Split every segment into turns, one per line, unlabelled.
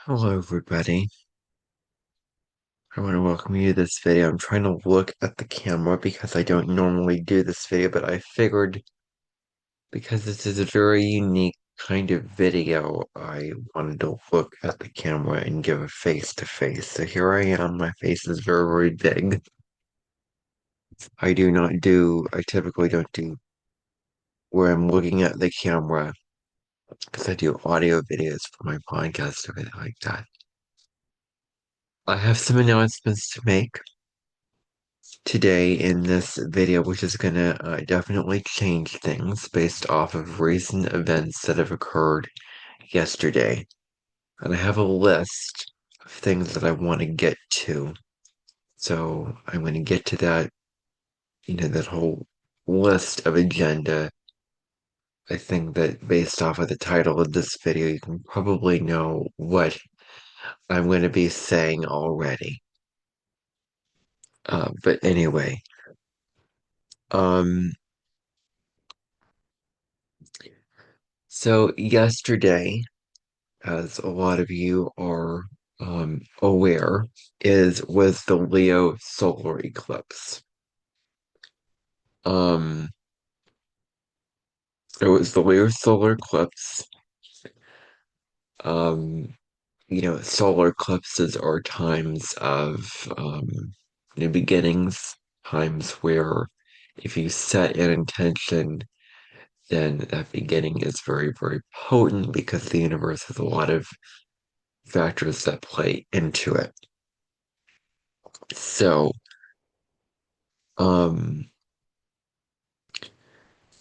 Hello everybody. I want to welcome you to this video. I'm trying to look at the camera because I don't normally do this video, but I figured because this is a very unique kind of video, I wanted to look at the camera and give a face to face. So here I am. My face is very, very big. I typically don't do where I'm looking at the camera because I do audio videos for my podcast, everything like that. I have some announcements to make today in this video, which is gonna definitely change things based off of recent events that have occurred yesterday. And I have a list of things that I want to get to. So I'm going to get to that, that whole list of agenda. I think that based off of the title of this video, you can probably know what I'm going to be saying already. But anyway, um, so yesterday, as a lot of you are aware, was the Leo solar eclipse. Um, it was the Leo solar eclipse. Um, Solar eclipses are times of new beginnings, times where if you set an intention, then that beginning is very, very potent because the universe has a lot of factors that play into it. So, um,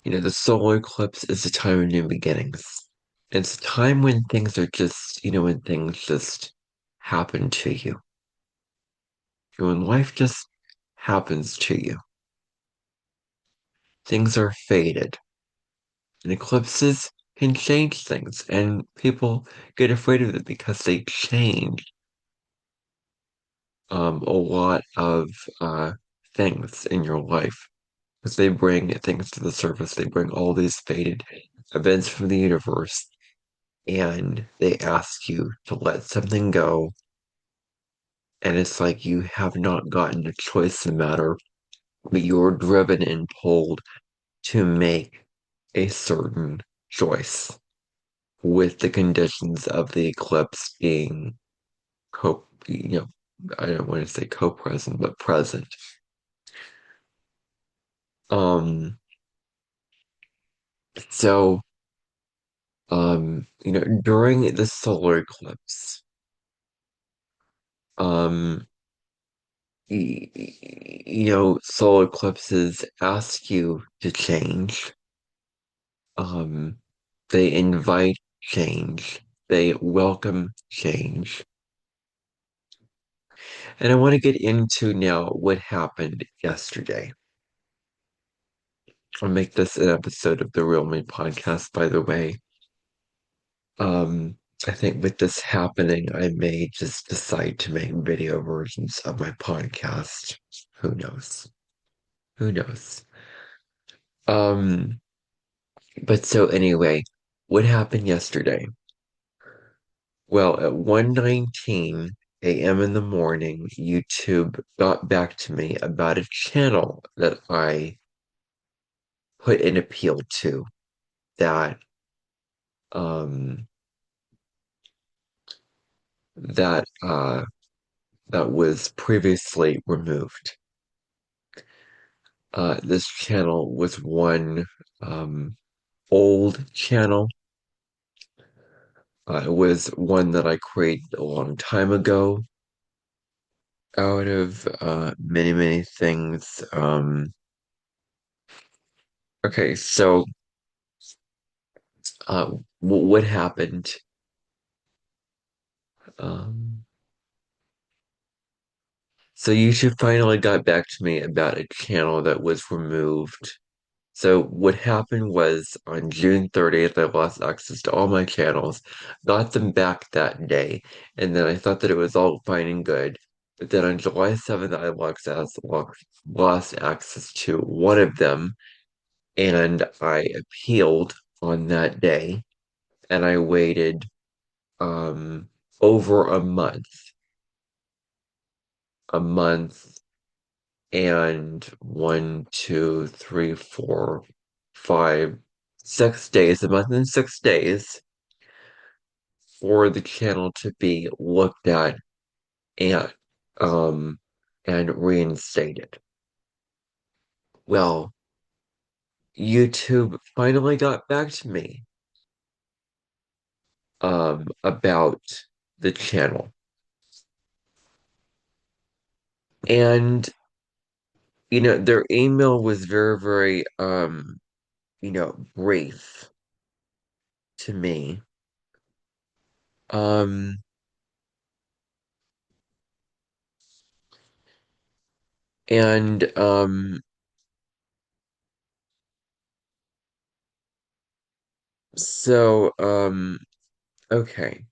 the solar eclipse is a time of new beginnings. It's a time when things are just, when things just happen to you. When life just happens to you. Things are faded. And eclipses can change things, and people get afraid of it because they change a lot of things in your life. Because they bring things to the surface, they bring all these faded events from the universe and they ask you to let something go, and it's like you have not gotten a choice in the matter, but you're driven and pulled to make a certain choice with the conditions of the eclipse being I don't want to say co-present, but present. So, during the solar eclipse, um, solar eclipses ask you to change. Um, they invite change. They welcome change. And I want to get into now what happened yesterday. I'll make this an episode of the Real Me podcast, by the way. Um, I think with this happening, I may just decide to make video versions of my podcast. Who knows? Who knows? Um, but so anyway, what happened yesterday? Well, at 1:19 a.m. in the morning, YouTube got back to me about a channel that I put an appeal to that um that uh that was previously removed. This channel was one old channel. It was one that I created a long time ago out of many, many things. Okay, so what happened? Um, so YouTube finally got back to me about a channel that was removed. So what happened was on June 30th, I lost access to all my channels, got them back that day, and then I thought that it was all fine and good. But then on July 7th, I lost access to one of them, and I appealed on that day, and I waited. Um, over a month and 6 days, a month and 6 days for the channel to be looked at and um and reinstated. Well, YouTube finally got back to me about the channel. And their email was very, very brief to me. Um and so okay.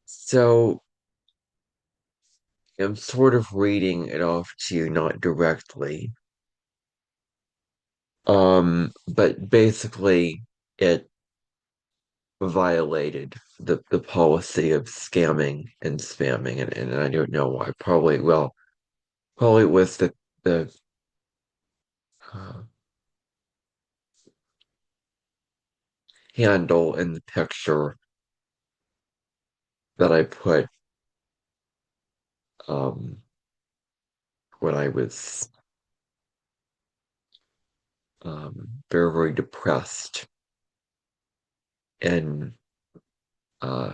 So I'm sort of reading it off to you, not directly. But basically it violated the policy of scamming and spamming, and I don't know why. Probably it was the uh, handle in the picture that I put um when I was very, very depressed and uh,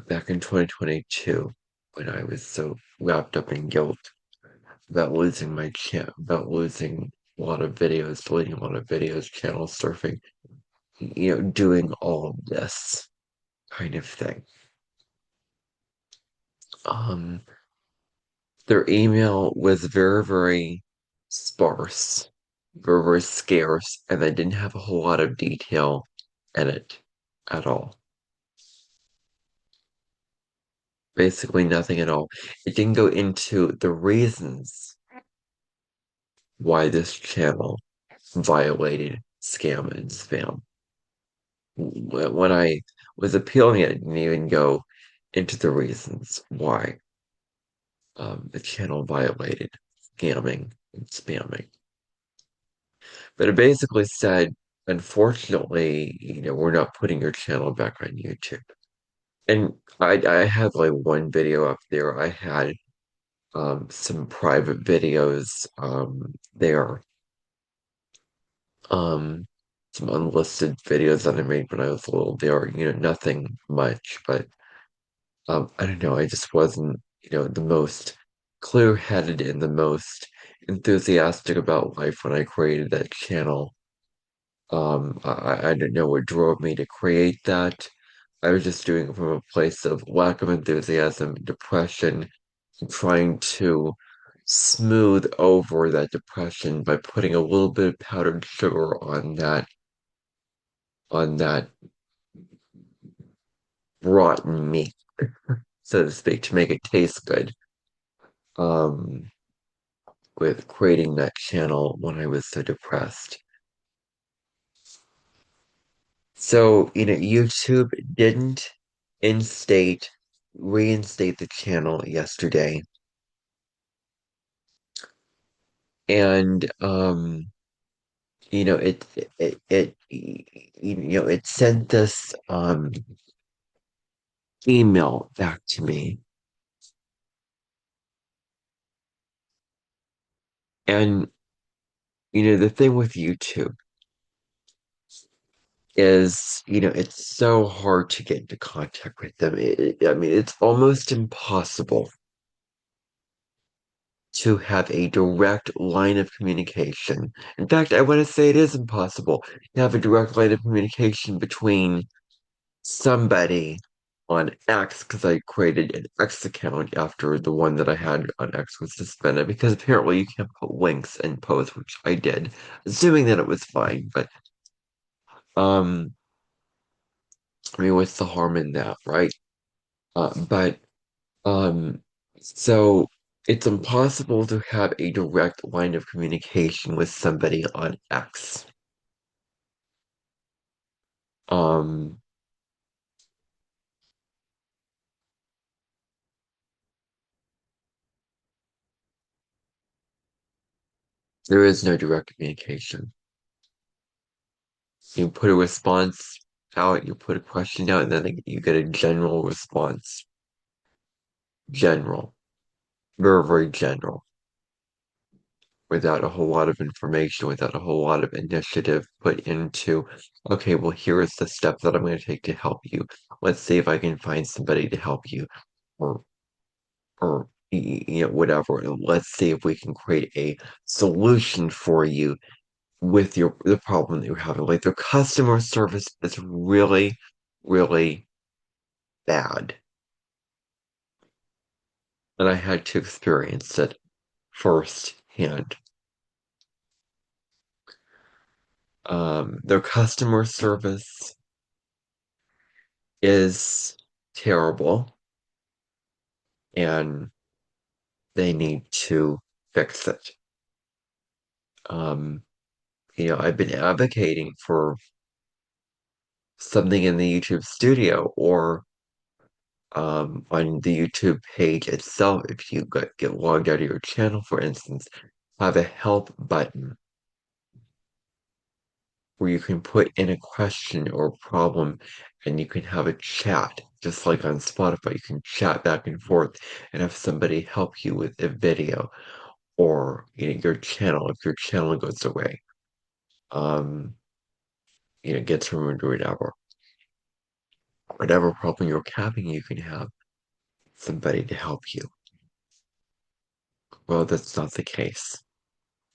back in 2022 when I was so wrapped up in guilt about losing about losing a lot of videos, deleting a lot of videos, channel surfing, doing all of this kind of thing. Um, their email was very, very sparse, very, very scarce, and they didn't have a whole lot of detail in it at all. Basically nothing at all. It didn't go into the reasons why this channel violated scam and spam. When I was appealing it, I didn't even go into the reasons why the channel violated scamming and spamming. But it basically said, unfortunately, we're not putting your channel back on YouTube. And I had like one video up there. I had some private videos there. Um, some unlisted videos that I made when I was little. They are, nothing much, but I don't know. I just wasn't, the most clear-headed and the most enthusiastic about life when I created that channel. I don't know what drove me to create that. I was just doing it from a place of lack of enthusiasm, depression, trying to smooth over that depression by putting a little bit of powdered sugar on that rotten meat, so to speak, to make it taste good. Um, with creating that channel when I was so depressed. So, YouTube didn't instate reinstate the channel yesterday. And it sent this email back to me. And the thing with YouTube is, it's so hard to get into contact with them. I mean, it's almost impossible to have a direct line of communication. In fact, I want to say it is impossible to have a direct line of communication between somebody on X, because I created an X account after the one that I had on X was suspended, because apparently you can't put links in posts, which I did, assuming that it was fine. But um, I mean, what's the harm in that, right? But um, so it's impossible to have a direct line of communication with somebody on X. There is no direct communication. You put a response out, you put a question out, and then you get a general response. General. Very, very general. Without a whole lot of information, without a whole lot of initiative put into, okay, well, here is the step that I'm going to take to help you. Let's see if I can find somebody to help you, or, whatever. And let's see if we can create a solution for you with the problem that you're having. Like their customer service is really, really bad. And I had to experience it firsthand. Their customer service is terrible and they need to fix it. Um, I've been advocating for something in the YouTube studio or on the YouTube page itself, if you get logged out of your channel, for instance, have a help button where you can put in a question or a problem and you can have a chat, just like on Spotify. You can chat back and forth and have somebody help you with a video or your channel if your channel goes away, um, gets removed or whatever problem you're having, you can have somebody to help you. Well, that's not the case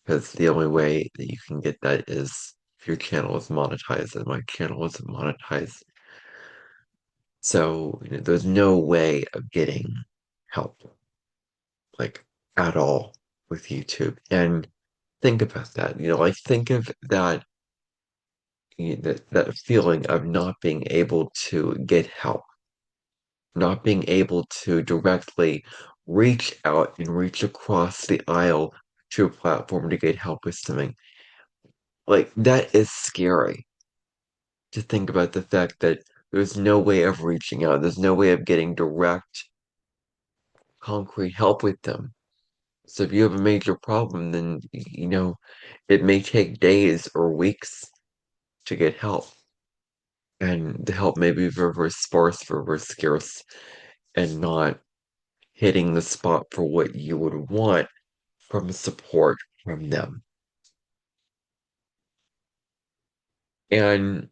because the only way that you can get that is if your channel is monetized, and my channel isn't monetized. So, there's no way of getting help, like at all with YouTube. And think about that. Like think of that, that feeling of not being able to get help, not being able to directly reach out and reach across the aisle to a platform to get help with something. Like that is scary to think about the fact that there's no way of reaching out. There's no way of getting direct, concrete help with them. So if you have a major problem, then, it may take days or weeks to get help. And the help may be very, very sparse, very, very scarce, and not hitting the spot for what you would want from support from them. And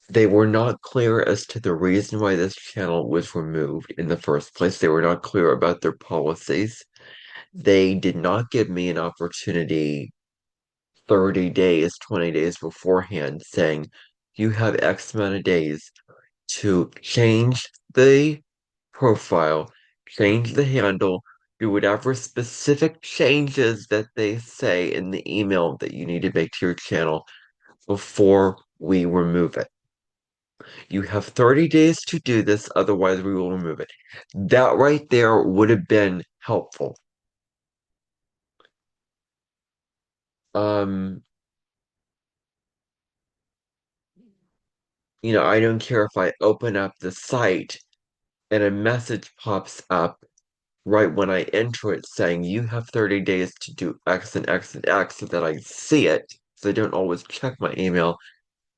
they were not clear as to the reason why this channel was removed in the first place. They were not clear about their policies. They did not give me an opportunity 30 days, 20 days beforehand saying, you have X amount of days to change the profile, change the handle, do whatever specific changes that they say in the email that you need to make to your channel before we remove it. You have 30 days to do this, otherwise we will remove it. That right there would have been helpful. Um, I don't care if I open up the site and a message pops up right when I enter it saying you have 30 days to do X and X and X so that I see it. So I don't always check my email.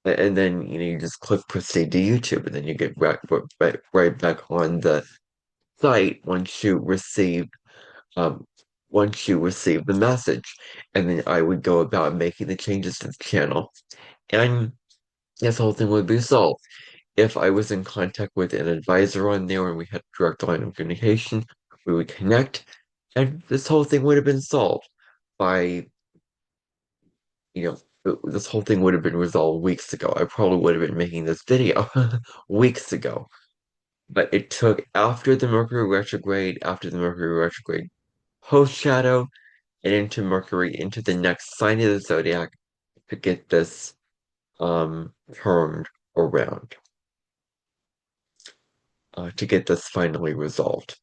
And then, you just click proceed to YouTube and then you get right back on the site um, once you receive the message. And then I would go about making the changes to the channel. And this whole thing would be solved. If I was in contact with an advisor on there and we had a direct line of communication, we would connect, and this whole thing would have been solved by, this whole thing would have been resolved weeks ago. I probably would have been making this video weeks ago. But it took after the Mercury retrograde, post shadow, and into Mercury, into the next sign of the zodiac to get this turned around, to get this finally resolved.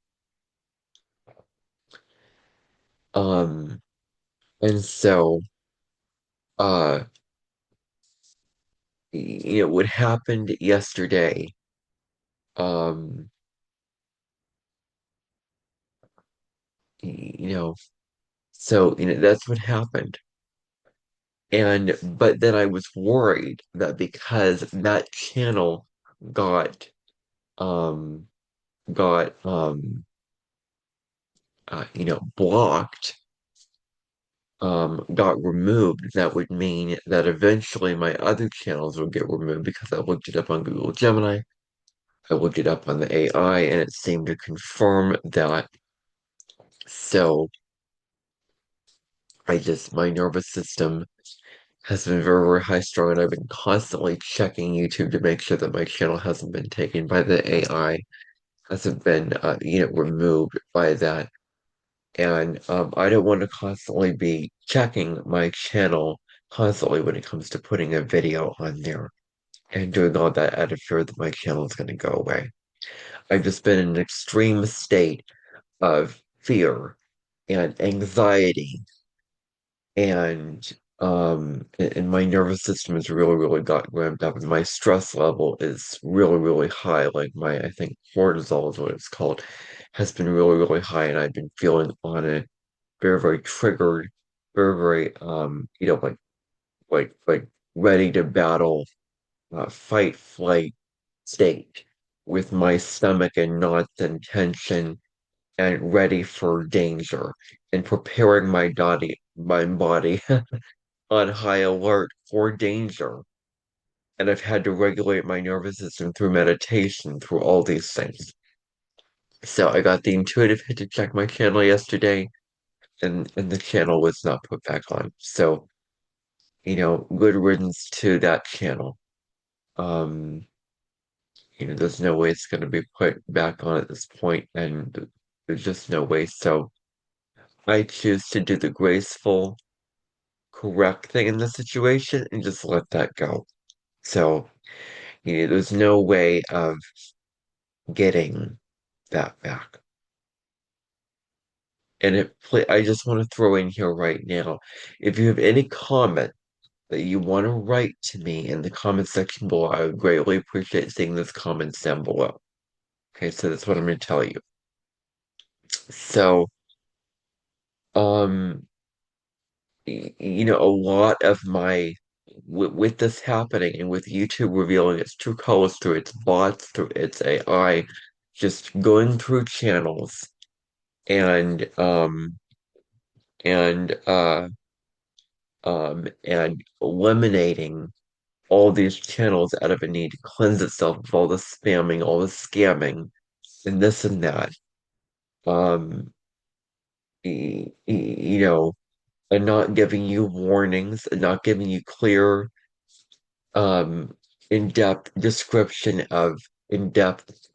Um, and so, uh, what happened yesterday, um, you know, so, that's what happened. But then I was worried that because that channel got um got blocked, got removed, that would mean that eventually my other channels would get removed because I looked it up on Google Gemini. I looked it up on the AI and it seemed to confirm that. So my nervous system has been very, very high strung, and I've been constantly checking YouTube to make sure that my channel hasn't been taken by the AI, hasn't been, removed by that. And I don't want to constantly be checking my channel constantly when it comes to putting a video on there and doing all that out of fear that my channel is going to go away. I've just been in an extreme state of fear and anxiety and my nervous system has really, really got ramped up, and my stress level is really, really high. Like my, I think cortisol is what it's called, has been really, really high, and I've been feeling on a very, very triggered, very, very, like ready to battle, fight, flight state with my stomach in knots and tension and ready for danger and preparing my body on high alert for danger. And I've had to regulate my nervous system through meditation, through all these things. So I got the intuitive hit to check my channel yesterday, and the channel was not put back on. So, good riddance to that channel. Um, there's no way it's going to be put back on at this point, and there's just no way. So I choose to do the graceful, correct thing in this situation and just let that go. So, there's no way of getting that back. And I just want to throw in here right now, if you have any comment that you want to write to me in the comment section below, I would greatly appreciate seeing those comments down below. Okay, so that's what I'm going to tell you. So, um, a lot of with this happening and with YouTube revealing its true colors through its bots, through its AI, just going through channels and and uh and eliminating all these channels out of a need to cleanse itself of all the spamming, all the scamming, and this and that. Um, and not giving you warnings, and not giving you clear, um, in-depth description of in-depth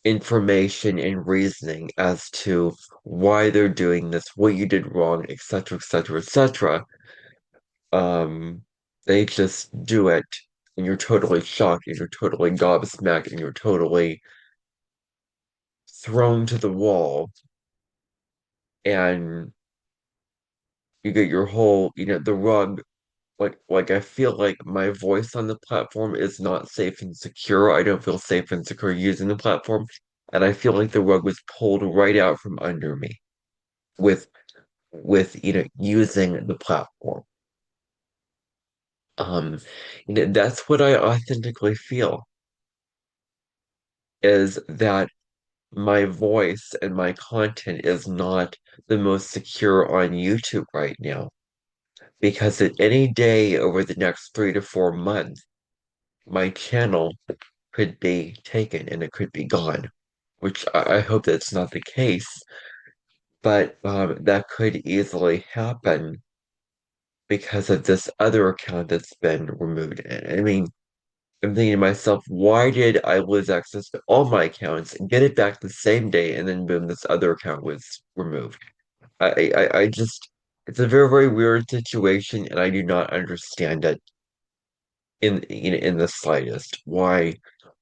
information and reasoning as to why they're doing this, what you did wrong, etc., etc., etc. Um, they just do it, and you're totally shocked, and you're totally gobsmacked, and you're totally thrown to the wall, and you get your whole, the rug. Like I feel like my voice on the platform is not safe and secure. I don't feel safe and secure using the platform, and I feel like the rug was pulled right out from under me with using the platform. Um, that's what I authentically feel, is that my voice and my content is not the most secure on YouTube right now. Because at any day over the next 3 to 4 months, my channel could be taken and it could be gone, which I hope that's not the case, but that could easily happen because of this other account that's been removed. And I mean, I'm thinking to myself, why did I lose access to all my accounts and get it back the same day, and then boom, this other account was removed? I just, it's a very, very weird situation, and I do not understand it in the slightest. Why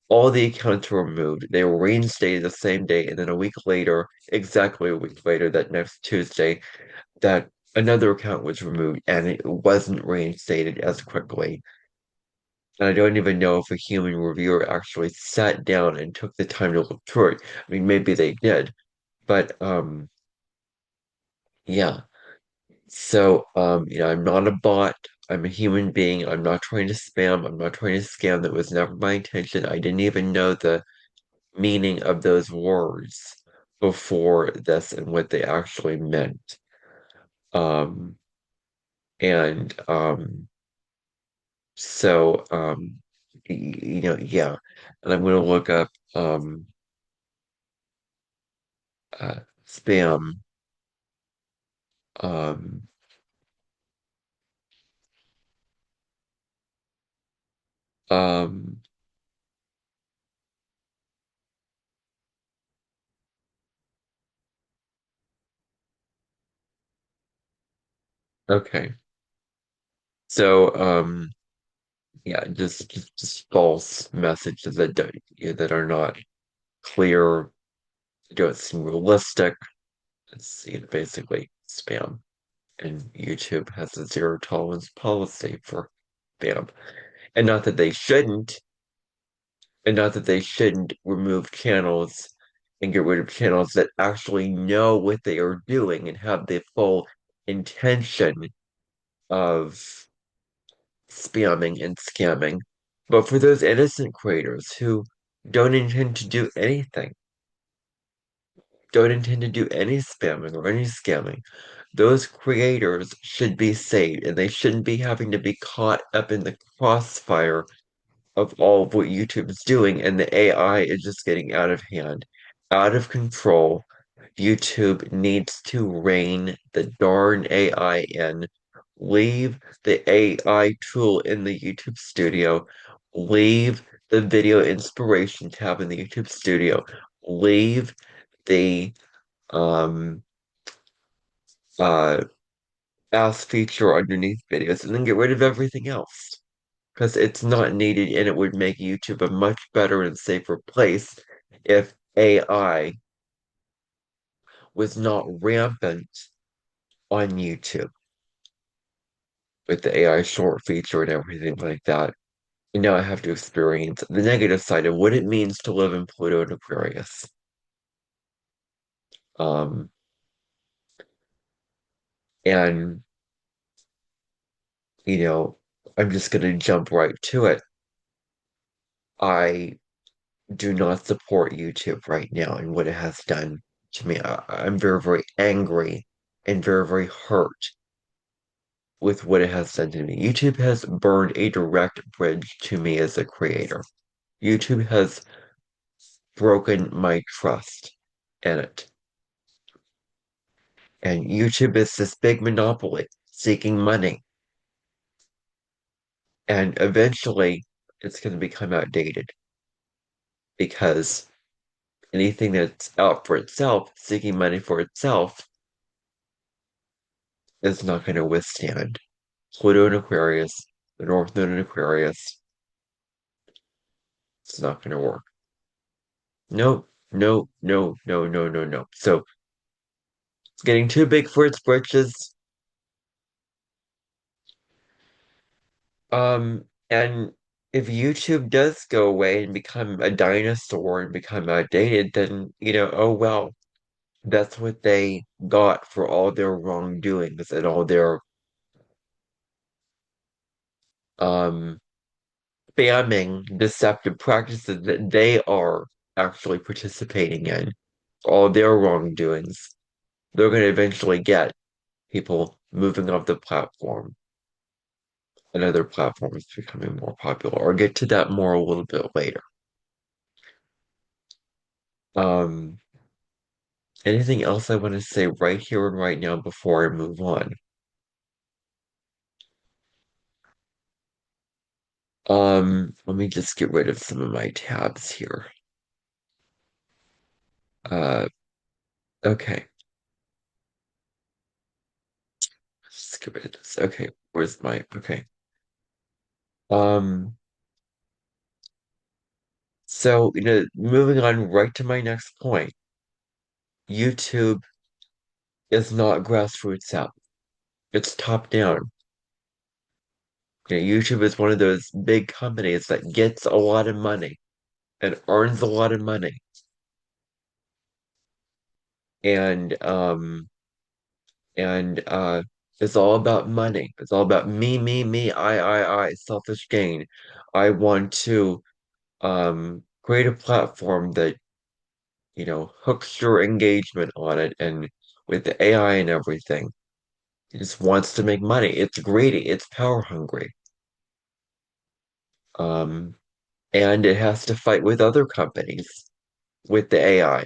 all the accounts were removed. They were reinstated the same day, and then a week later, exactly a week later, that next Tuesday, that another account was removed and it wasn't reinstated as quickly. And I don't even know if a human reviewer actually sat down and took the time to look through it. I mean, maybe they did, but yeah. So I'm not a bot. I'm a human being. I'm not trying to spam. I'm not trying to scam. That was never my intention. I didn't even know the meaning of those words before this and what they actually meant. Um, and so yeah. And I'm gonna look up spam. Um, um, okay. So yeah, just false messages that don't, that are not clear, don't seem realistic. It's, basically spam. And YouTube has a zero tolerance policy for spam. And not that they shouldn't, and not that they shouldn't remove channels and get rid of channels that actually know what they are doing and have the full intention of spamming and scamming. But for those innocent creators who don't intend to do anything, don't intend to do any spamming or any scamming, those creators should be saved and they shouldn't be having to be caught up in the crossfire of all of what YouTube is doing, and the AI is just getting out of hand, out of control. YouTube needs to rein the darn AI in. Leave the AI tool in the YouTube studio. Leave the video inspiration tab in the YouTube studio. Leave the um uh ask feature underneath videos and then get rid of everything else. Because it's not needed and it would make YouTube a much better and safer place if AI was not rampant on YouTube with the AI short feature and everything like that. And now I have to experience the negative side of what it means to live in Pluto and Aquarius. Um, and, you know, I'm just going to jump right to it. I do not support YouTube right now and what it has done to me. I'm very, very angry and very, very hurt with what it has done to me. YouTube has burned a direct bridge to me as a creator. YouTube has broken my trust in it. And YouTube is this big monopoly seeking money. And eventually it's going to become outdated because anything that's out for itself, seeking money for itself, is not going to withstand Pluto and Aquarius, the North Node in Aquarius. It's not going to work. No, no, no, no, no, no, no. So it's getting too big for its britches. And if YouTube does go away and become a dinosaur and become outdated, then, oh well, that's what they got for all their wrongdoings and all their um spamming, deceptive practices that they are actually participating in, all their wrongdoings. They're going to eventually get people moving off the platform and other platforms becoming more popular. I'll get to that more a little bit later. Um, Anything else I want to say right here and right now before I move on? Let me just get rid of some of my tabs here. Uh, okay. Let's get rid of this. Okay, where's my, okay. Um, so, moving on right to my next point. YouTube is not grassroots out. It's top down. YouTube is one of those big companies that gets a lot of money and earns a lot of money. And, um, and It's all about money. It's all about me, I, selfish gain. I want to create a platform that, hooks your engagement on it and with the AI and everything. It just wants to make money. It's greedy, it's power hungry. Um, and it has to fight with other companies with the AI.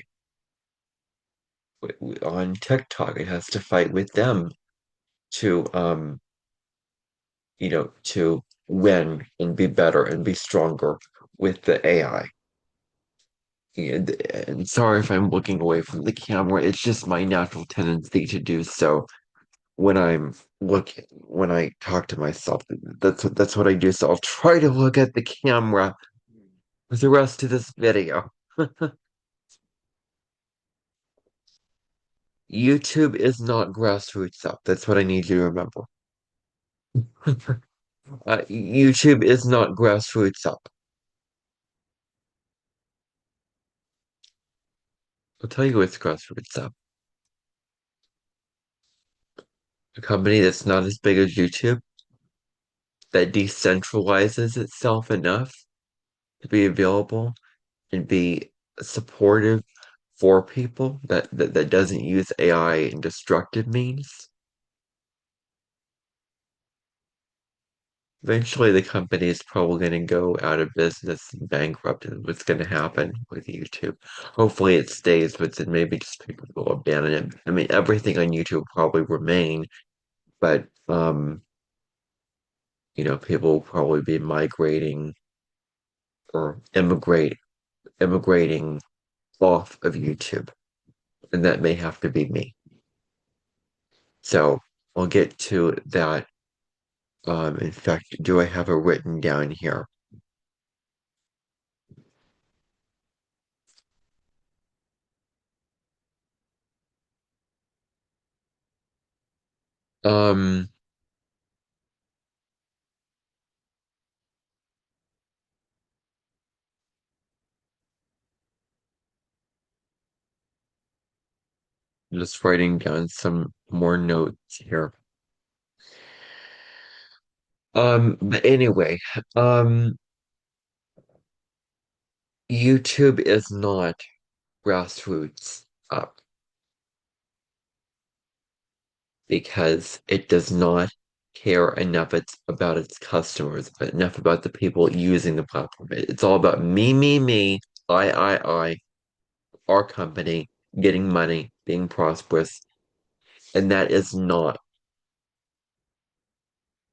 On TikTok, it has to fight with them to to win and be better and be stronger with the AI. And sorry if I'm looking away from the camera. It's just my natural tendency to do so when I talk to myself. That's what I do. So I'll try to look at the camera for the rest of this video. YouTube is not grassroots up. That's what I need you to remember. YouTube is not grassroots up. I'll tell you what's grassroots up. A company that's not as big as YouTube, that decentralizes itself enough to be available and be supportive for people, that doesn't use AI in destructive means. Eventually, the company is probably going to go out of business and bankrupt, and what's going to happen with YouTube. Hopefully, it stays, but then maybe just people will abandon it. I mean, everything on YouTube will probably remain, but people will probably be migrating or immigrating off of YouTube, and that may have to be me. So I'll get to that. In fact, do I have it written down here? Um, just writing down some more notes here. But anyway, um, YouTube is not grassroots up because it does not care enough about its customers, but enough about the people using the platform. It's all about me, I, our company, getting money, being prosperous, and that is not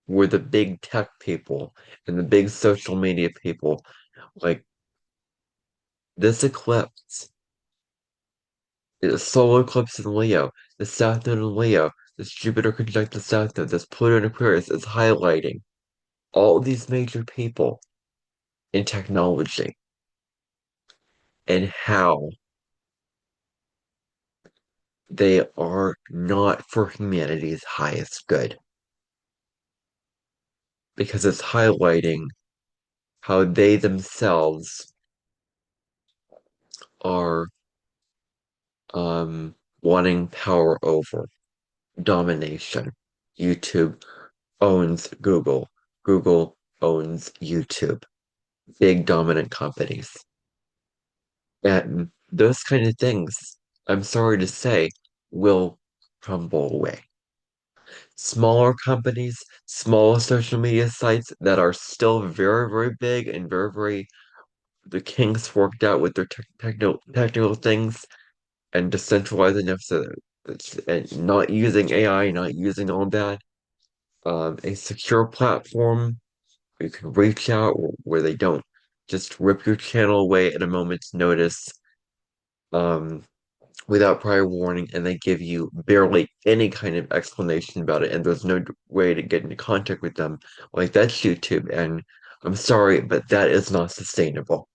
where the big tech people and the big social media people, like this eclipse, the solar eclipse in Leo, the South Node in Leo, this Jupiter conjunct the South Node, this Pluto in Aquarius is highlighting all these major people in technology and how they are not for humanity's highest good. Because it's highlighting how they themselves are wanting power over domination. YouTube owns Google. Google owns YouTube. Big dominant companies. And those kind of things, I'm sorry to say, will crumble away. Smaller companies, small social media sites that are still very, very big and very, very the kinks worked out with their technical things and decentralized enough so that and not using AI, not using all that. A secure platform where you can reach out where they don't just rip your channel away at a moment's notice, um, without prior warning, and they give you barely any kind of explanation about it, and there's no way to get into contact with them. Like that's YouTube, and I'm sorry, but that is not sustainable.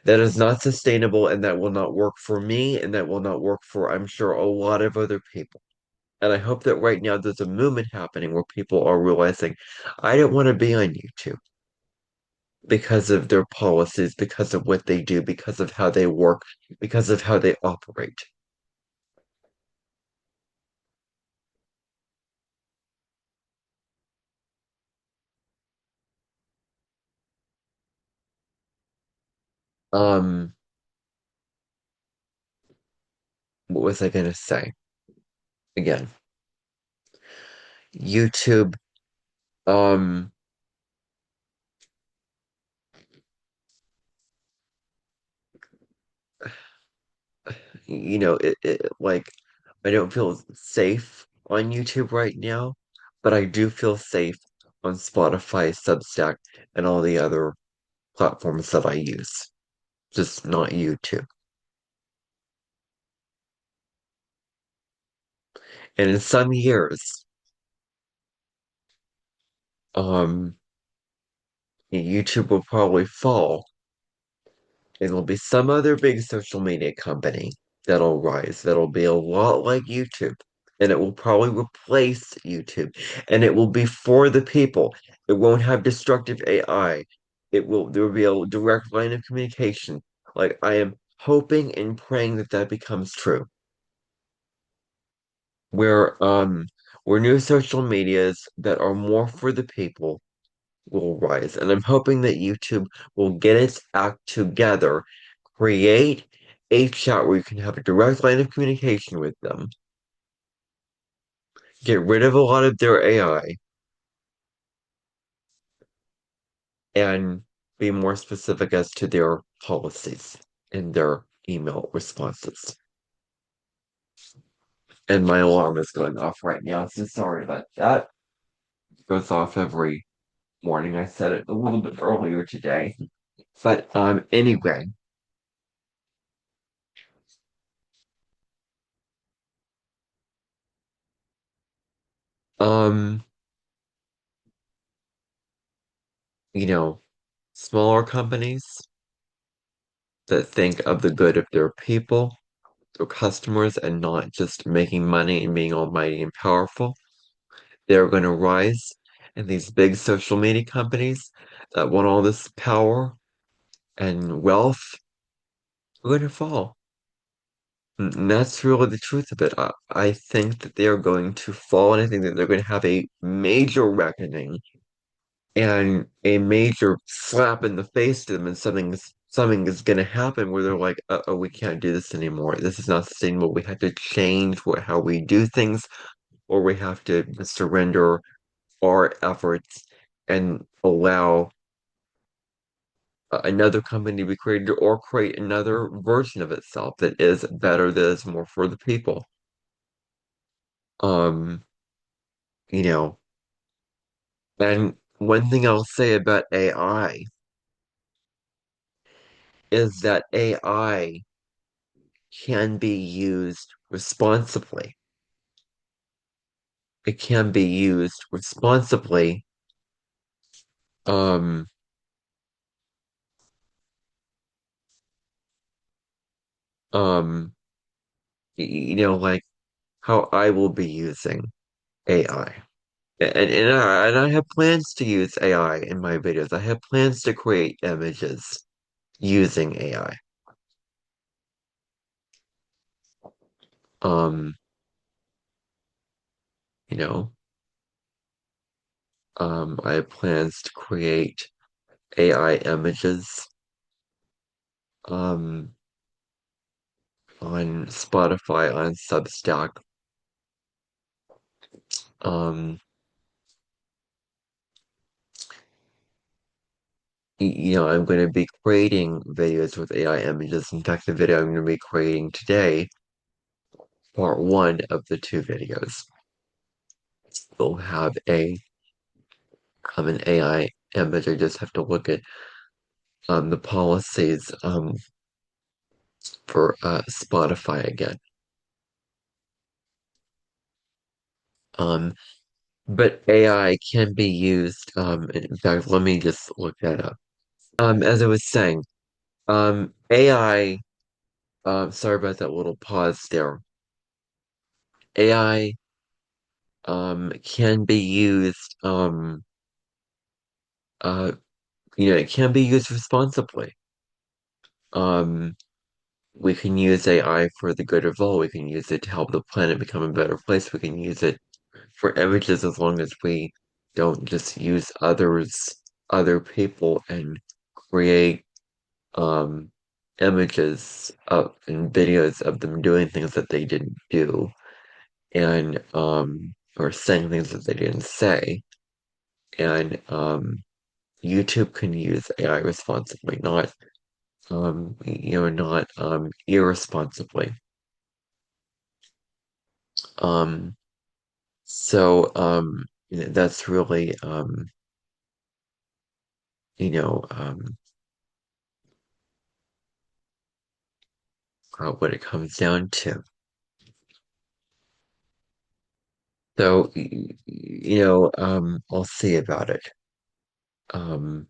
That is not sustainable, and that will not work for me, and that will not work for, I'm sure, a lot of other people. And I hope that right now there's a movement happening where people are realizing, I don't want to be on YouTube because of their policies, because of what they do, because of how they work, because of how they operate. Um, what was I gonna say? Again, YouTube, um, like I don't feel safe on YouTube right now, but I do feel safe on Spotify, Substack, and all the other platforms that I use. Just not YouTube. And in some years, um, YouTube will probably fall. And there'll be some other big social media company that'll rise, that'll be a lot like YouTube. And it will probably replace YouTube. And it will be for the people. It won't have destructive AI. There will be a direct line of communication. Like, I am hoping and praying that that becomes true. Where, where new social medias that are more for the people will rise. And I'm hoping that YouTube will get its act together, create a chat where you can have a direct line of communication with them, get rid of a lot of their AI, and be more specific as to their policies and their email responses. And my alarm is going off right now, so sorry about that. It goes off every morning. I set it a little bit earlier today. But anyway, um, you know, smaller companies that think of the good of their people, their customers, and not just making money and being almighty and powerful, they're going to rise. And these big social media companies that want all this power and wealth are going to fall. And that's really the truth of it. I think that they are going to fall, and I think that they're going to have a major reckoning and a major slap in the face to them, and something is going to happen where they're like, "Oh, we can't do this anymore. This is not sustainable. We have to change how we do things, or we have to surrender our efforts and allow another company to be created, or create another version of itself that is better, that is more for the people." Um, you know, and one thing I'll say about AI is that AI can be used responsibly. It can be used responsibly. Um, um, like how I will be using AI. And I have plans to use AI in my videos. I have plans to create images using AI. Um, you know, I have plans to create AI images, um, on Spotify, on Substack. Um, I'm going to be creating videos with AI images. In fact, the video I'm going to be creating today, part one of the two videos, will have an AI image. I just have to look at the policies for Spotify again. Um, but AI can be used. In fact, let me just look that up. As I was saying, AI. Sorry about that little pause there. AI can be used. Uh, it can be used responsibly. Um, we can use AI for the good of all. We can use it to help the planet become a better place. We can use it for images as long as we don't just use other people and create images of and videos of them doing things that they didn't do, and or saying things that they didn't say. And YouTube can use AI responsibly, not not irresponsibly. Um, that's really you know, what it comes down to. So, I'll see about it. Um,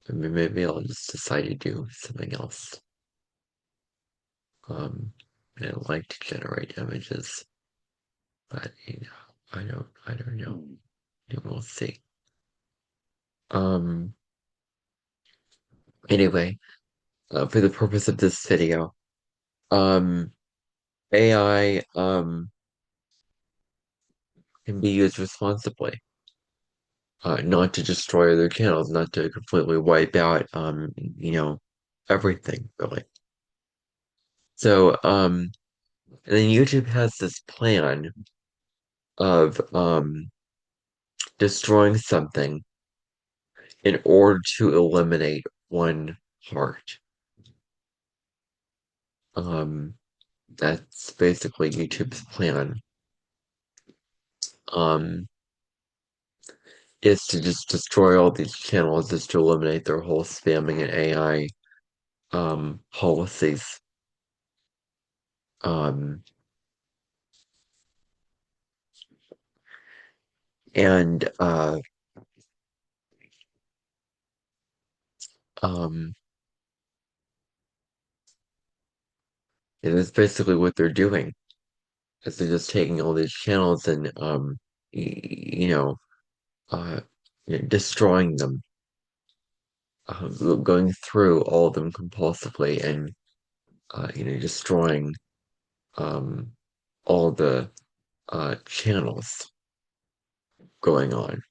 maybe I'll just decide to do something else. Um, I like to generate images, but I don't know. We'll see. Um, anyway, for the purpose of this video, um, AI, can be used responsibly. Not to destroy other channels, not to completely wipe out, everything, really. So, and then YouTube has this plan of destroying something in order to eliminate one part. Um, that's basically YouTube's plan. Um, is to just destroy all these channels, is to eliminate their whole spamming and AI policies. Um, and um, and that's basically what they're doing. Is they're just taking all these channels and you know, uh, destroying them, going through all of them compulsively and destroying um all the channels going on.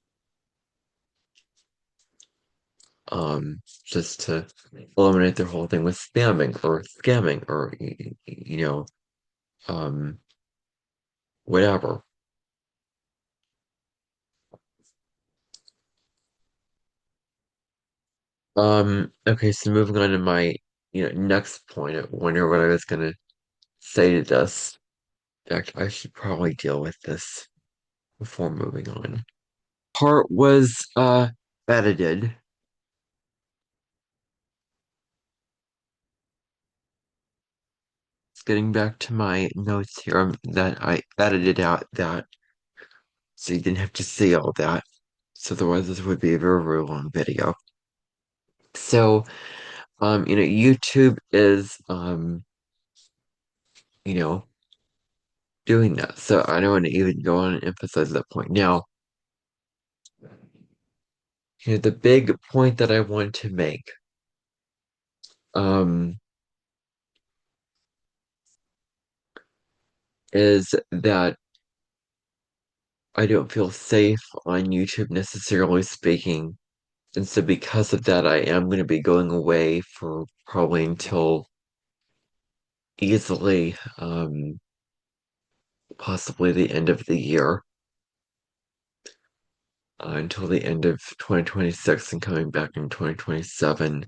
Just to eliminate their whole thing with spamming or scamming or um, whatever. Okay, so moving on to my, next point. I wonder what I was gonna say to this. In fact, I should probably deal with this before moving on. Part was edited. It's getting back to my notes here that I edited out that so you didn't have to see all that. So otherwise this would be a very, very long video. So YouTube is you know, doing that. So I don't want to even go on and emphasize that point. Now, the big point that I want to make, um, is that I don't feel safe on YouTube necessarily speaking. And so because of that, I am going to be going away for probably until easily, possibly the end of the year, until the end of 2026 and coming back in 2027.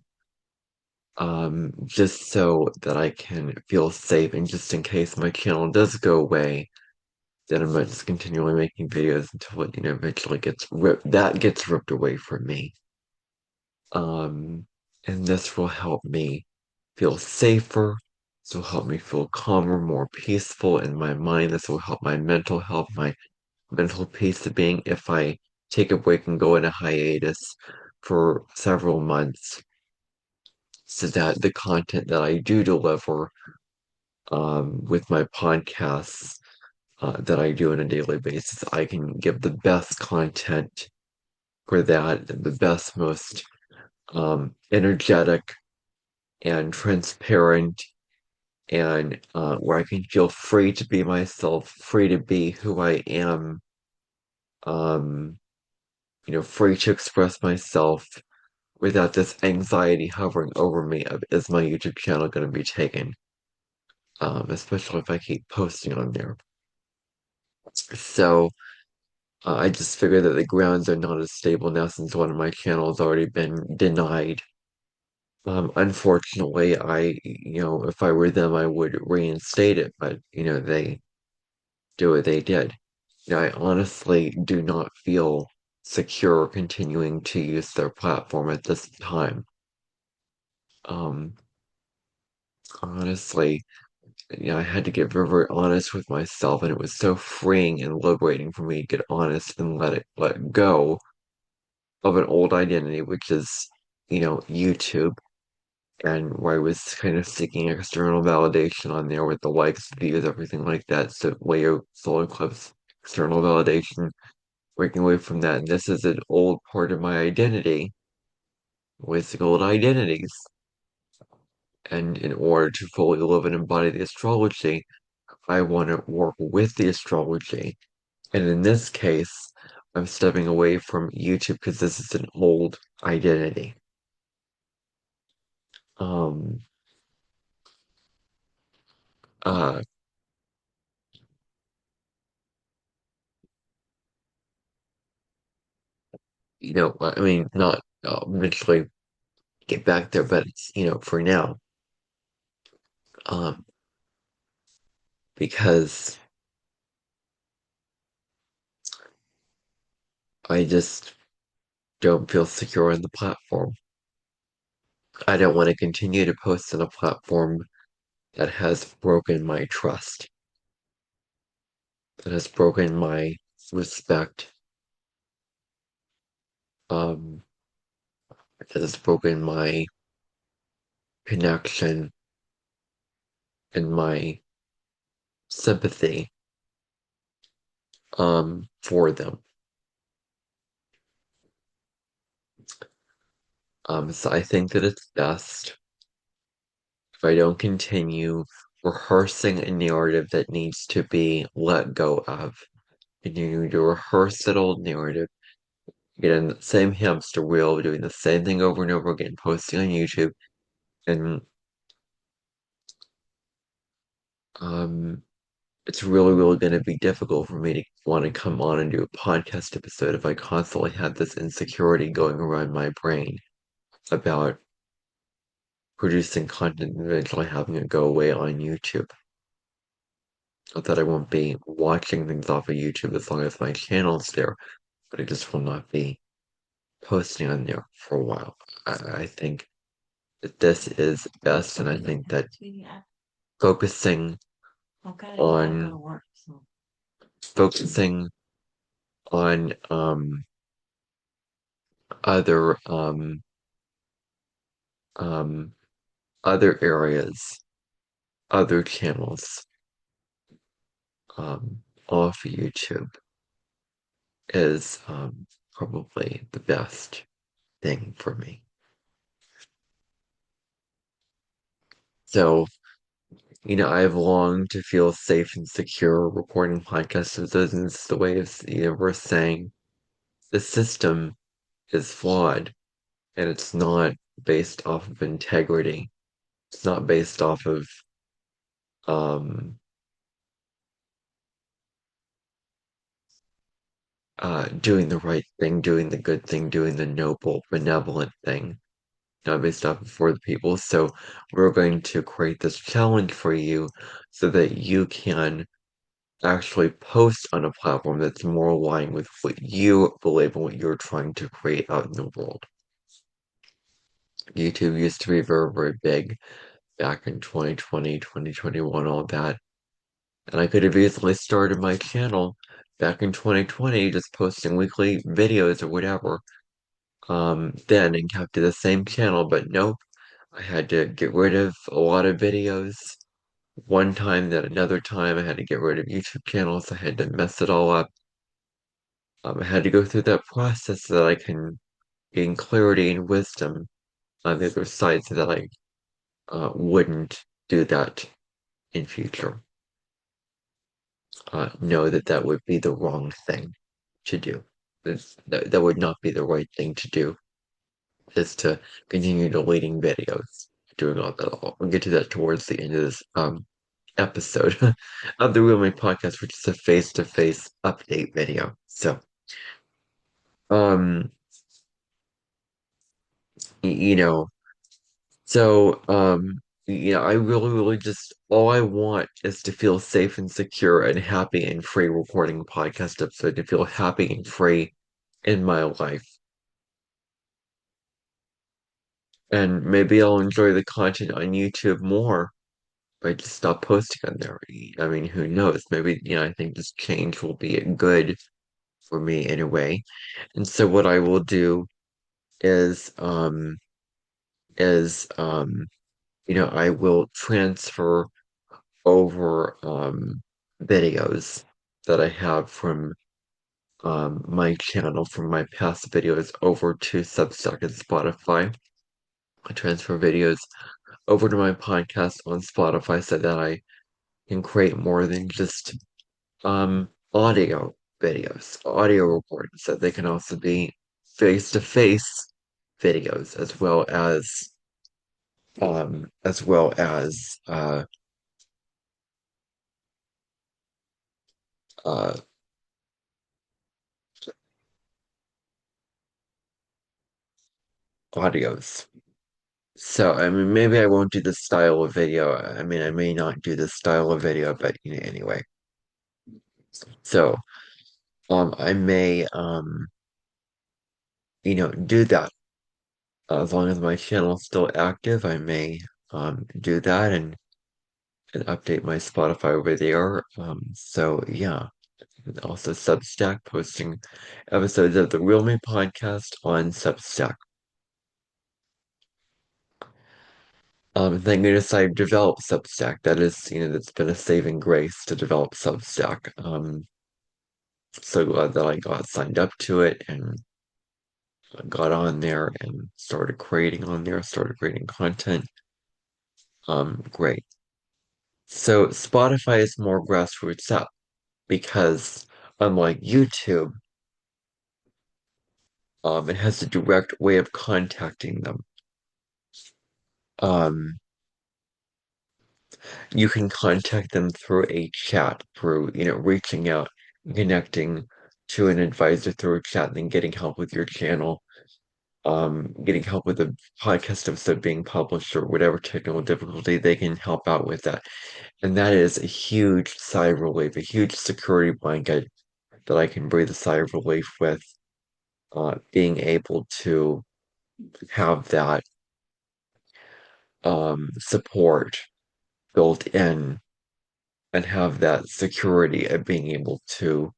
Just so that I can feel safe and just in case my channel does go away, then I'm not just continually making videos until it, eventually gets ripped away from me. Um, and this will help me feel safer. This will help me feel calmer, more peaceful in my mind. This will help my mental health, my mental peace of being if I take a break and go in a hiatus for several months so that the content that I do deliver with my podcasts that I do on a daily basis, I can give the best content for that, the best, most energetic and transparent, and where I can feel free to be myself, free to be who I am, um, free to express myself without this anxiety hovering over me of is my YouTube channel going to be taken, especially if I keep posting on there. So I just figured that the grounds are not as stable now since one of my channels already been denied. Unfortunately, if I were them, I would reinstate it, but, they do what they did. I honestly do not feel secure continuing to use their platform at this time. Um, Honestly, I had to get very, very honest with myself, and it was so freeing and liberating for me to get honest and let go of an old identity, which is, YouTube, and where I was kind of seeking external validation on there with the likes, views, everything like that. So layer solar clips, external validation, breaking away from that. And this is an old part of my identity, with old identities. And in order to fully live and embody the astrology, I want to work with the astrology. And in this case, I'm stepping away from YouTube because this is an old identity. Um, uh, I mean, not eventually get back there, but it's, for now, um, because I just don't feel secure on the platform. I don't want to continue to post on a platform that has broken my trust, that has broken my respect, um, that has broken my connection and my sympathy, for them. So I think that it's best if I don't continue rehearsing a narrative that needs to be let go of. Continuing to rehearse that old narrative, get in the same hamster wheel, doing the same thing over and over again, posting on YouTube, and um, it's really, really going to be difficult for me to want to come on and do a podcast episode if I constantly have this insecurity going around my brain about producing content and eventually having it go away on YouTube. Not that I won't be watching things off of YouTube as long as my channel's there, but I just will not be posting on there for a while. I think that this is best, and I think that focusing on focusing on other um other areas, other channels off YouTube is probably the best thing for me. So, I've longed to feel safe and secure recording podcast episodes, and it's the way of the universe saying the system is flawed and it's not based off of integrity. It's not based off of um doing the right thing, doing the good thing, doing the noble, benevolent thing, not based off of for the people. So we're going to create this challenge for you so that you can actually post on a platform that's more aligned with what you believe and what you're trying to create out in the world. YouTube used to be very, very big back in 2020, 2021, all that. And I could have easily started my channel back in 2020, just posting weekly videos or whatever, then and kept to the same channel, but nope. I had to get rid of a lot of videos one time, then another time I had to get rid of YouTube channels. I had to mess it all up. I had to go through that process so that I can gain clarity and wisdom on the other side so that I wouldn't do that in future. Know that that would be the wrong thing to do. That would not be the right thing to do. is to continue deleting videos, doing all that. I'll get to that towards the end of this episode of the Real Me podcast, which is a face-to-face update video. Um, you know, I really, really just all I want is to feel safe and secure and happy and free recording a podcast episode, to feel happy and free in my life. And maybe I'll enjoy the content on YouTube more if I just stop posting on there. I mean, who knows? Maybe, I think this change will be good for me in a way. And so what I will do is, is, um, I will transfer over, videos that I have from, my channel, from my past videos over to Substack and Spotify. I transfer videos over to my podcast on Spotify so that I can create more than just audio videos, audio recordings, that they can also be face-to-face videos as well as uh audios. So I mean maybe I won't do this style of video. I mean I may not do this style of video, but anyway. So I may do that. As long as my channel is still active, I may do that and update my Spotify over there. So yeah. And also Substack, posting episodes of the Real Me podcast on Substack. Thank goodness I developed Substack. That's been a saving grace to develop Substack. So glad that I got signed up to it and got on there and started creating on there, started creating content. Great. So Spotify is more grassroots up because unlike YouTube, it has a direct way of contacting them. Um, you can contact them through a chat, through, reaching out, connecting to an advisor through a chat, and then getting help with your channel, getting help with the podcast episode being published or whatever technical difficulty, they can help out with that. And that is a huge sigh of relief, a huge security blanket that I can breathe a sigh of relief with, being able to have that support built in and have that security of being able to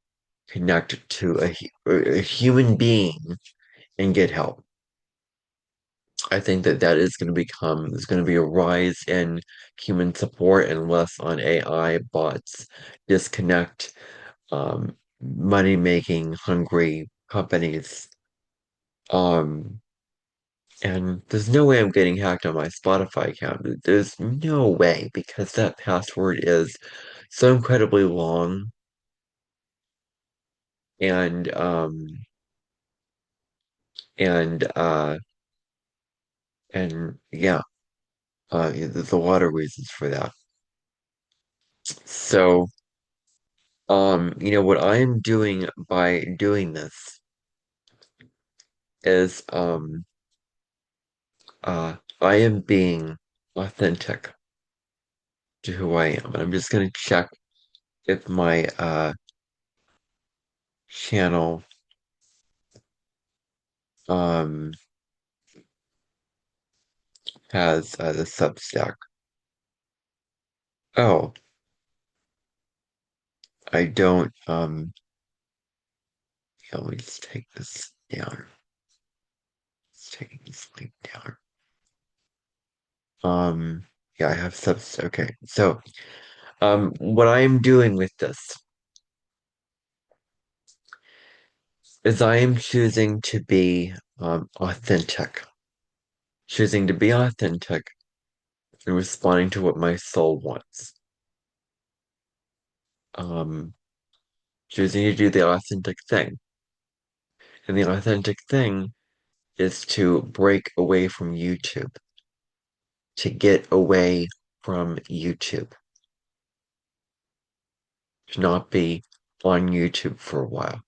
connect to a human being and get help. I think that there's going to be a rise in human support and less on AI bots, disconnect, money-making hungry companies. Um, and there's no way I'm getting hacked on my Spotify account. There's no way because that password is so incredibly long and and uh and yeah, there's a lot of reasons for that. So, what I am doing by doing this is I am being authentic to who I am. And I'm just gonna check if my channel um has the Substack. Oh, I don't yeah, let me just take this down. Let's take this link down. Yeah, I have Substack. Okay, so what I am doing with this is I am choosing to be authentic, choosing to be authentic and responding to what my soul wants. Um, choosing to do the authentic thing. And the authentic thing is to break away from YouTube, to get away from YouTube, to not be on YouTube for a while.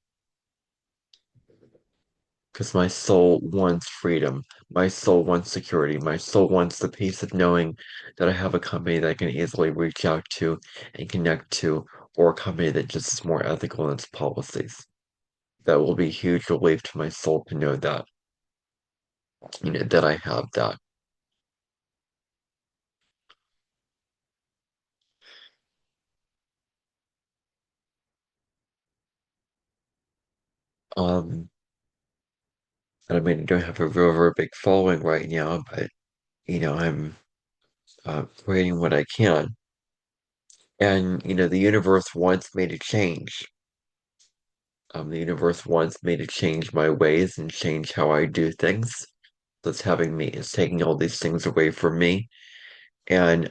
Because my soul wants freedom. My soul wants security. My soul wants the peace of knowing that I have a company that I can easily reach out to and connect to, or a company that just is more ethical in its policies. That will be a huge relief to my soul to know that, that I have that. Um, and I mean, I don't have a real, very big following right now, but, I'm creating what I can. And, the universe wants me to change. The universe wants me to change my ways and change how I do things. It's taking all these things away from me. And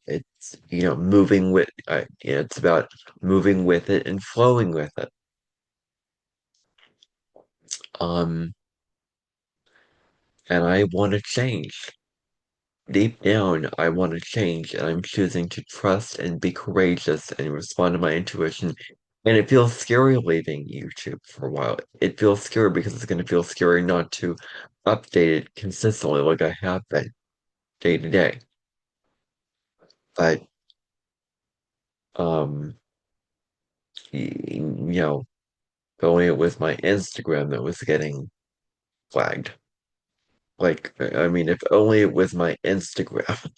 it's, it's about moving with it and flowing with it. Um, and I want to change. Deep down, I want to change, and I'm choosing to trust and be courageous and respond to my intuition. And it feels scary leaving YouTube for a while. It feels scary because it's going to feel scary not to update it consistently like I have been day to day. But, um, you know, only it was my Instagram that was getting flagged. Like, I mean, if only it was my Instagram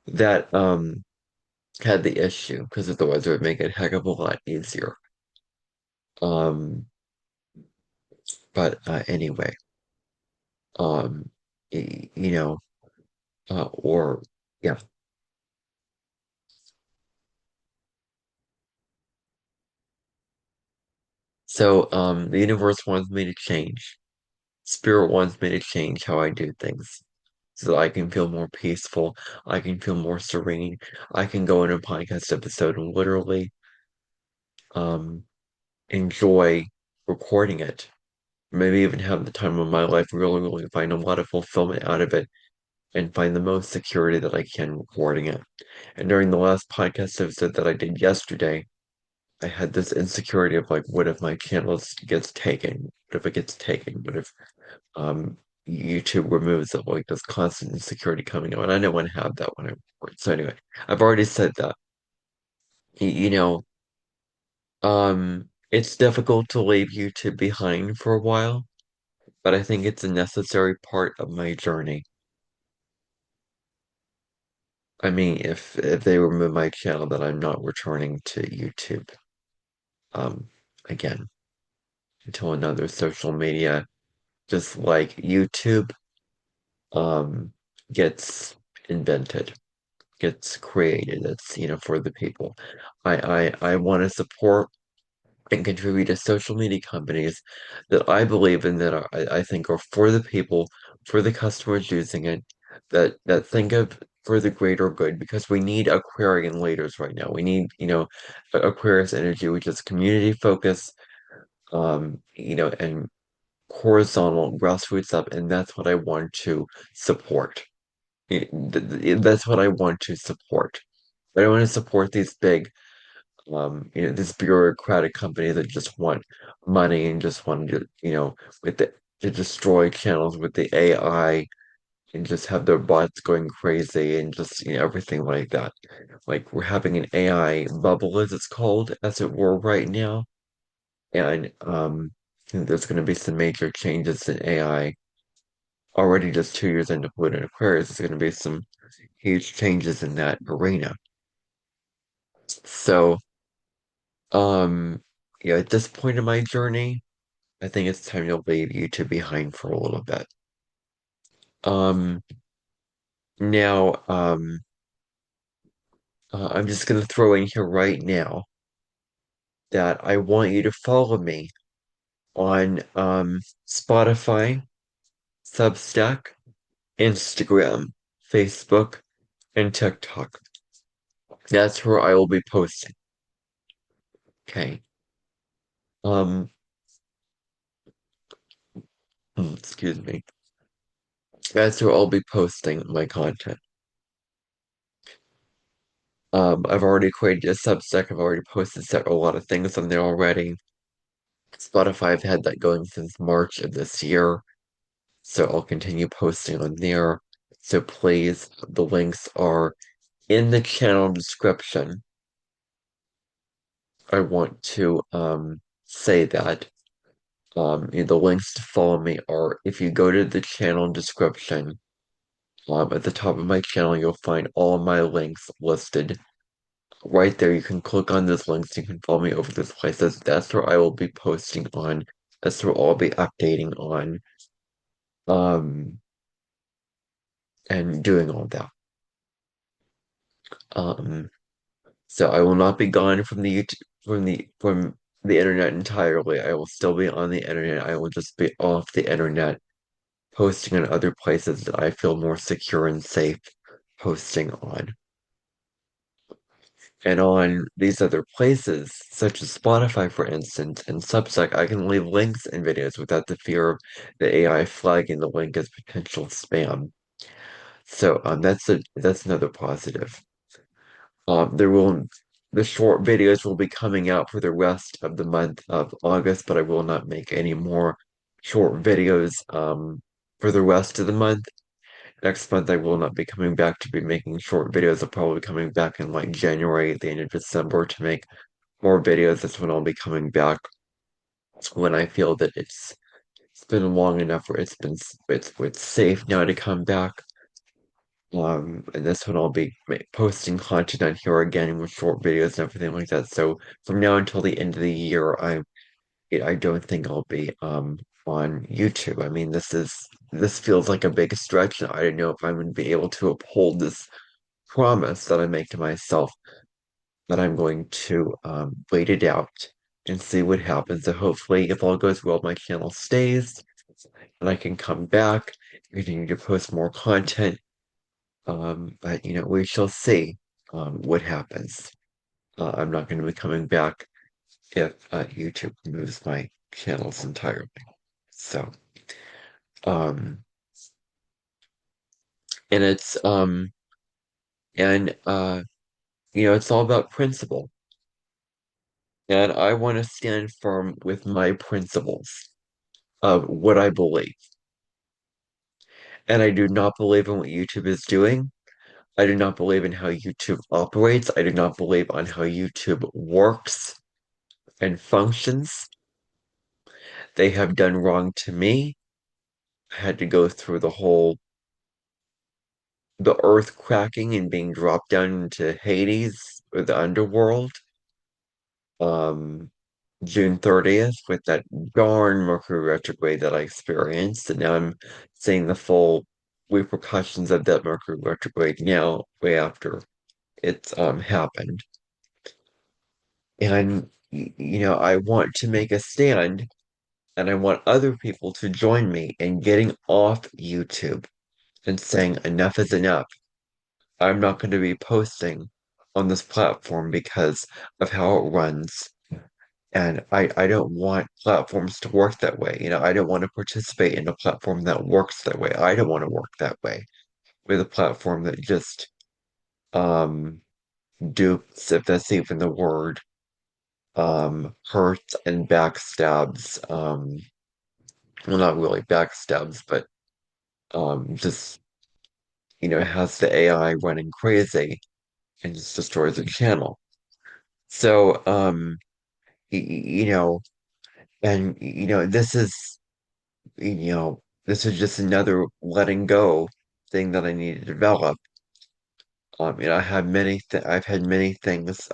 that, had the issue, because otherwise it would make it a heck of a lot easier. Um, but anyway, um, y- you know, or yeah. So, the universe wants me to change. Spirit wants me to change how I do things, so that I can feel more peaceful. I can feel more serene. I can go in a podcast episode and literally, um, enjoy recording it. Maybe even have the time of my life. Really, really find a lot of fulfillment out of it and find the most security that I can recording it. And during the last podcast episode that I did yesterday, I had this insecurity of like, what if my channel gets taken? What if it gets taken? What if um YouTube removes it? Like this constant insecurity coming out. And I don't want to have that when I record. So anyway, I've already said that. You know, it's difficult to leave YouTube behind for a while, but I think it's a necessary part of my journey. I mean, if they remove my channel, then I'm not returning to YouTube um again until another social media just like YouTube um gets invented, gets created. It's, for the people. I want to support and contribute to social media companies that I believe in, that I think are for the people, for the customers using it, that think of for the greater good, because we need Aquarian leaders right now. We need, Aquarius energy, which is community focus, and horizontal grassroots up, and that's what I want to support. That's what I want to support. I don't want to support these big this bureaucratic company that just want money and just want to, with the to destroy channels with the AI and just have their bots going crazy and just, everything like that. Like we're having an AI bubble, as it's called, as it were, right now. And I think there's going to be some major changes in AI. Already just 2 years into Pluto and Aquarius, there's going to be some huge changes in that arena. So, um, at this point in my journey, I think it's time to leave YouTube behind for a little bit. Um, now, I'm just gonna throw in here right now that I want you to follow me on Spotify, Substack, Instagram, Facebook, and TikTok. That's where I will be posting. Okay. Um, excuse me. That's where I'll be posting my content. I've already created a Substack. I've already posted a lot of things on there already. Spotify, I've had that going since March of this year, so I'll continue posting on there. So please, the links are in the channel description. I want to say that the links to follow me are if you go to the channel description, at the top of my channel, you'll find all of my links listed. Right there, you can click on those links. You can follow me over those places. That's where I will be posting on. That's where I'll be updating on, um, and doing all that. Um, so I will not be gone from the YouTube, from the internet entirely. I will still be on the internet. I will just be off the internet, posting on other places that I feel more secure and safe posting on. And on these other places, such as Spotify, for instance, and Substack, I can leave links in videos without the fear of the AI flagging the link as potential spam. So that's another positive. There will the short videos will be coming out for the rest of the month of August, but I will not make any more short videos for the rest of the month. Next month I will not be coming back to be making short videos. I'll probably be coming back in like January, the end of December to make more videos. That's when I'll be coming back. When I feel that it's been long enough where it's safe now to come back. And that's when I'll be posting content on here again with short videos and everything like that. So from now until the end of the year, I don't think I'll be on YouTube. I mean, this feels like a big stretch, and I don't know if I'm going to be able to uphold this promise that I make to myself that I'm going to wait it out and see what happens. So hopefully, if all goes well, my channel stays and I can come back, continue to post more content. But we shall see what happens. I'm not going to be coming back if YouTube removes my channels entirely. So, um, and and it's all about principle. And I want to stand firm with my principles of what I believe. And I do not believe in what YouTube is doing. I do not believe in how YouTube operates. I do not believe on how YouTube works and functions. They have done wrong to me. I had to go through the earth cracking and being dropped down into Hades or the underworld. Um, June 30th with that darn Mercury retrograde that I experienced, and now I'm seeing the full repercussions of that Mercury retrograde now, way after it's happened. And I want to make a stand, and I want other people to join me in getting off YouTube and saying enough is enough. I'm not going to be posting on this platform because of how it runs. And I don't want platforms to work that way. I don't want to participate in a platform that works that way. I don't want to work that way with a platform that just um dupes, if that's even the word, hurts and backstabs, well, not really backstabs, but just has the AI running crazy and just destroys the channel. So you know and this is just another letting go thing that I need to develop. I've had many things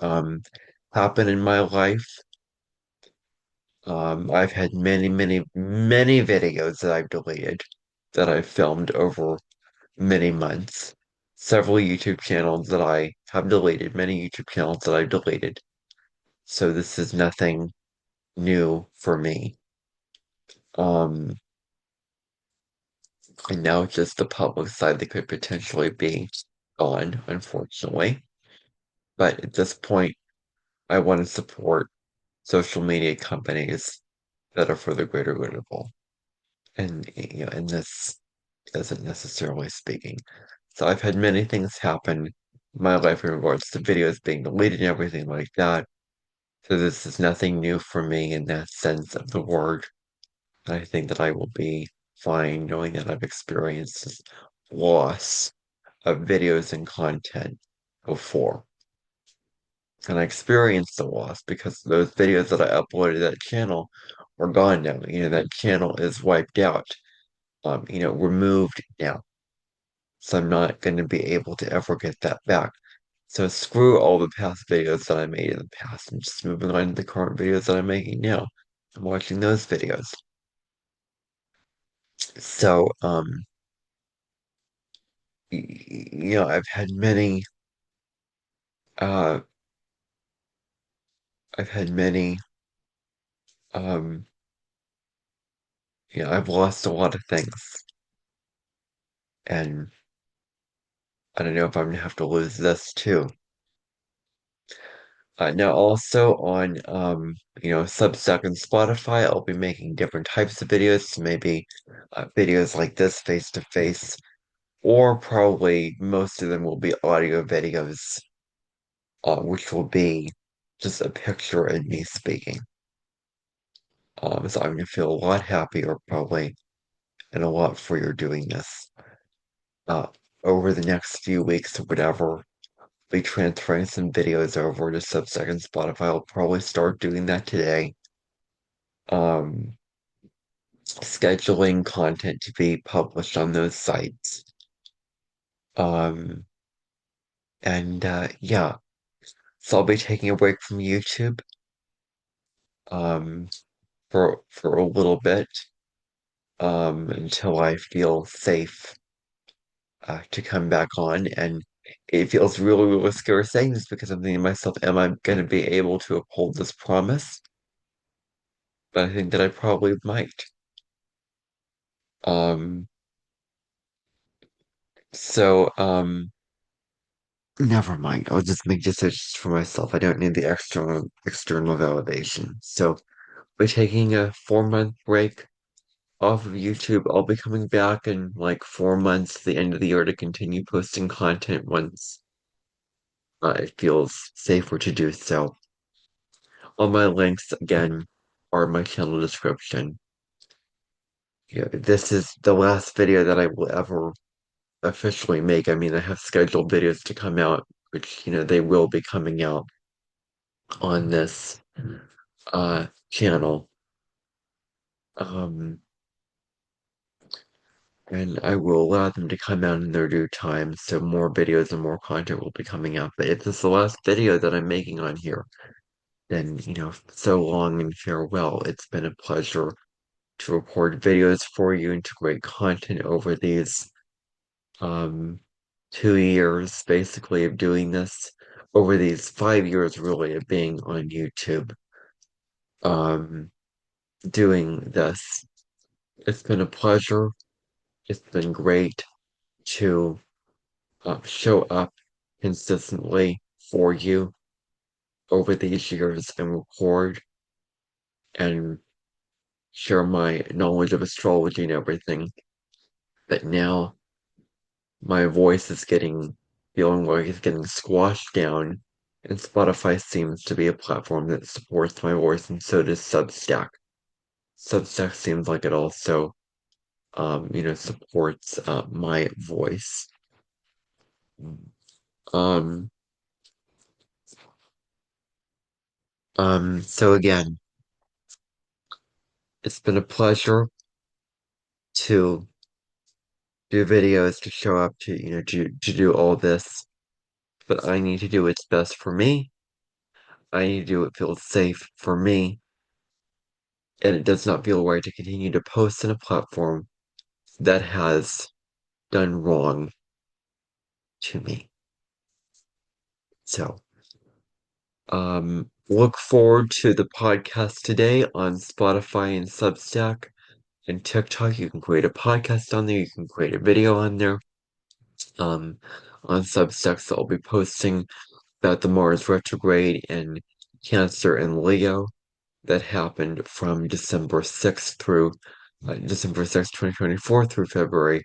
happen in my life. I've had many, many, many videos that I've deleted that I've filmed over many months. Several YouTube channels that I have deleted, many YouTube channels that I've deleted. So this is nothing new for me. Um, and now it's just the public side that could potentially be gone, unfortunately. But at this point, I want to support social media companies that are for the greater good of all. and and this isn't necessarily speaking. So I've had many things happen in my life in regards to videos being deleted and everything like that. So this is nothing new for me in that sense of the word. I think that I will be fine knowing that I've experienced this loss of videos and content before. And I experienced the loss because those videos that I uploaded to that channel are gone now. That channel is wiped out, removed now. So I'm not going to be able to ever get that back. So screw all the past videos that I made in the past. I'm just moving on to the current videos that I'm making now. I'm watching those videos. So, I've had uh, I've had many, um, I've lost a lot of things. And I don't know if I'm gonna have to lose this too. Now also on, Substack and Spotify, I'll be making different types of videos. So maybe videos like this face to face, or probably most of them will be audio videos, which will be just a picture and me speaking. So I'm gonna feel a lot happier probably and a lot freer doing this. Uh, Over the next few weeks or whatever, be transferring some videos over to Substack and Spotify. I'll probably start doing that today. Um, Scheduling content to be published on those sites. Um, and yeah, so I'll be taking a break from YouTube um, for a little bit until I feel safe to come back on. And it feels really, really scary saying this because I'm thinking to myself, am I going to be able to uphold this promise? But I think that I probably might. Um, so never mind. I'll just make decisions for myself. I don't need the external validation. So we're taking a 4-month break off of YouTube. I'll be coming back in like 4 months, the end of the year, to continue posting content once it feels safer to do so. All my links again are in my channel description. This is the last video that I will ever officially make. I mean, I have scheduled videos to come out, which, they will be coming out on this channel. Um, and I will allow them to come out in their due time, so more videos and more content will be coming out. But if this is the last video that I'm making on here, then, so long and farewell. It's been a pleasure to record videos for you and to create content over these 2 years basically of doing this, over these 5 years really of being on YouTube, um, doing this. It's been a pleasure. It's been great to show up consistently for you over these years and record and share my knowledge of astrology and everything. But now my voice is feeling like it's getting squashed down, and Spotify seems to be a platform that supports my voice, and so does Substack. Substack seems like it also, supports my voice. Um, so again, it's been a pleasure to do videos, to show up, to do all this, but I need to do what's best for me. I need to do what feels safe for me, and it does not feel right to continue to post on a platform that has done wrong to me. So, look forward to the podcast today on Spotify and Substack and TikTok. You can create a podcast on there. You can create a video on there. Um, on Substack, so I'll be posting about the Mars retrograde in Cancer and Leo that happened from December 6th through December 6th, 2024 through February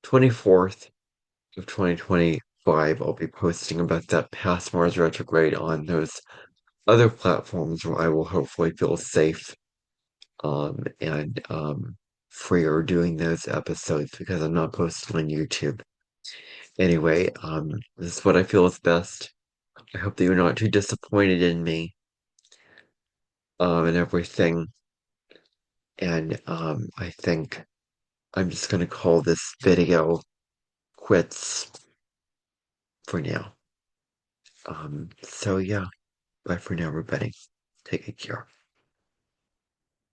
24th of 2025. I'll be posting about that past Mars retrograde on those other platforms where I will hopefully feel safe and freer doing those episodes because I'm not posting on YouTube. Anyway, this is what I feel is best. I hope that you're not too disappointed in me and everything. And I think I'm just gonna call this video quits for now. So yeah, bye for now, everybody. Take good care.